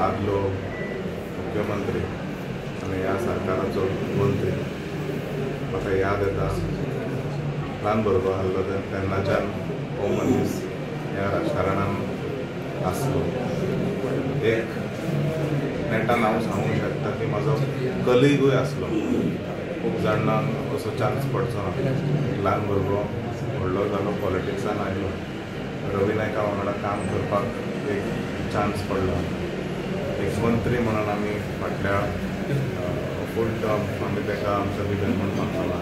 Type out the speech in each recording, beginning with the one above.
आदलो मुख्यमंत्री आनी ह्या सरकाराचो मंत्री म्हाका याद येता ल्हान भुरगो आसलो तेन्नाच्यान हो मनीस ह्या राजकारणांत आसलो. एक नेटान हांव सांगूंक शकता की म्हाजो कलिगूय आसलो. खूब जाणांक असो चान्स पडचो ना. ल्हान भुरगो व्हडलो जालो पॉलिटिक्सान आयलो, रवी नायका वांगडा काम करपाक एक चान्स पडलो. एक मंत्री म्हणून आमी फाटल्या फूल टर्म आमी ताका आमच्या भितर म्हणून मानतालो.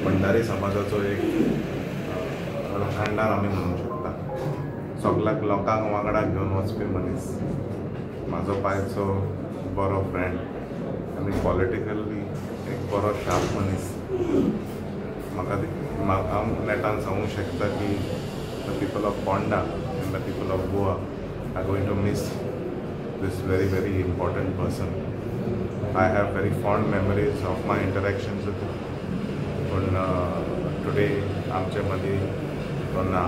भंडारी समाजाचो एक खांडार आमी म्हणूंक शकता. सगळ्याक लोकांक वांगडा घेवन वचपी मनीस, म्हाजो पायचो बरो फ्रेंड आनी पॉलिटिकली एक बरो शार्प मनीस. म्हाका हांव नेटान सांगूंक शकता की the people of Ponda and the people of Goa are going to miss this very important person. I have very fond memories of my interactions with him. But today, आमचे मदी तो ना.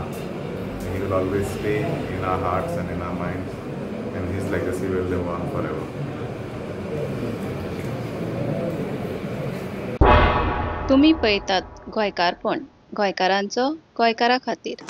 He will always stay in our hearts and in our minds, and his legacy will live on forever. तुम्ही पळयतात गोंयकारपण, गोंयकारांचो गोंयकारा खातीर.